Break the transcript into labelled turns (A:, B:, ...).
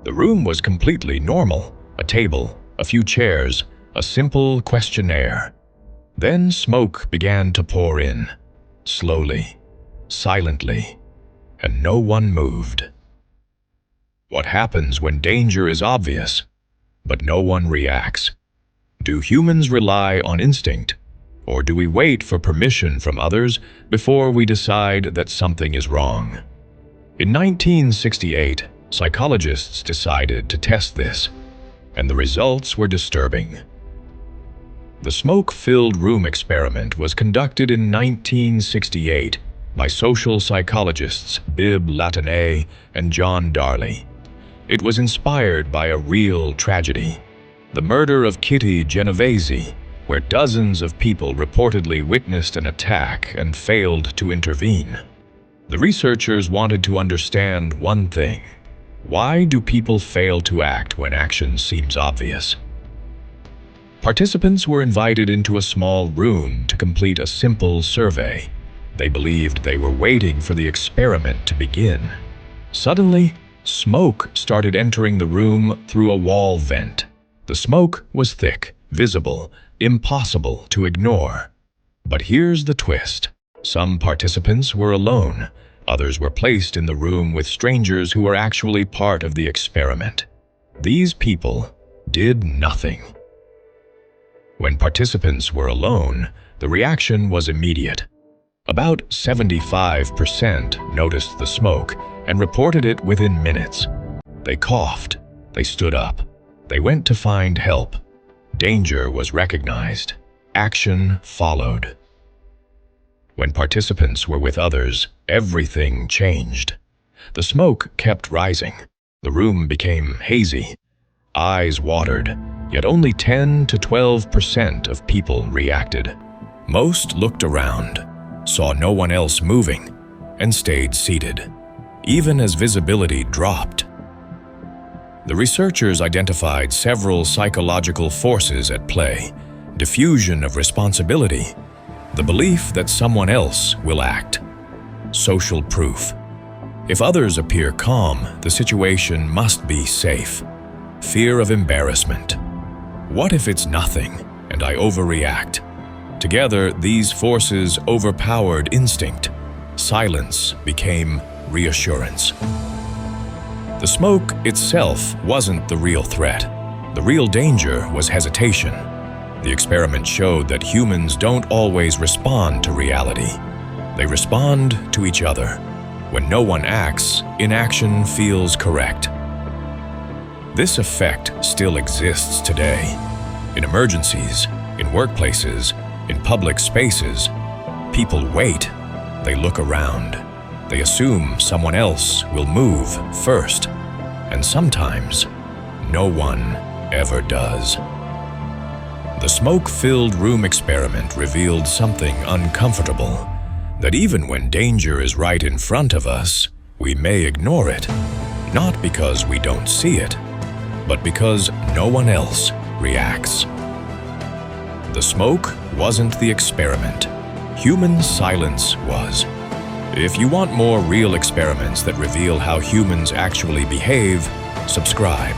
A: The room was completely normal: a table, a few chairs, a simple questionnaire. Then smoke began to pour in, slowly, silently, and no one moved. What happens when danger is obvious, but no one reacts? Do humans rely on instinct, or do we wait for permission from others before we decide that something is wrong? In 1968, psychologists decided to test this, and the results were disturbing. The smoke-filled room experiment was conducted in 1968 by social psychologists Bibb Latané and John Darley. It was inspired by a real tragedy: the murder of Kitty Genovese, where dozens of people reportedly witnessed an attack and failed to intervene. The researchers wanted to understand one thing: why do people fail to act when action seems obvious? Participants were invited into a small room to complete a simple survey. They believed they were waiting for the experiment to begin. Suddenly, smoke started entering the room through a wall vent. The smoke was thick, visible, impossible to ignore. But here's the twist: some participants were alone. Others were placed in the room with strangers who were actually part of the experiment. These people did nothing. When participants were alone, the reaction was immediate. About 75% noticed the smoke and reported it within minutes. They coughed, they stood up, they went to find help. Danger was recognized. Action followed. When participants were with others, everything changed. The smoke kept rising. The room became hazy. Eyes watered, yet only 10 to 12% of people reacted. Most looked around, saw no one else moving, and stayed seated, even as visibility dropped. The researchers identified several psychological forces at play: diffusion of responsibility, the belief that someone else will act, social proof. If others appear calm, the situation must be safe. Fear of embarrassment. What if it's nothing and I overreact? Together, these forces overpowered instinct. Silence became reassurance. The smoke itself wasn't the real threat. The real danger was hesitation. The experiment showed that humans don't always respond to reality. They respond to each other. When no one acts, inaction feels correct. This effect still exists today. In emergencies, in workplaces, in public spaces, people wait. They look around. They assume someone else will move first. And sometimes, no one ever does. The smoke-filled room experiment revealed something uncomfortable: that even when danger is right in front of us, we may ignore it, not because we don't see it, but because no one else reacts. The smoke wasn't the experiment. Human silence was. If you want more real experiments that reveal how humans actually behave, subscribe.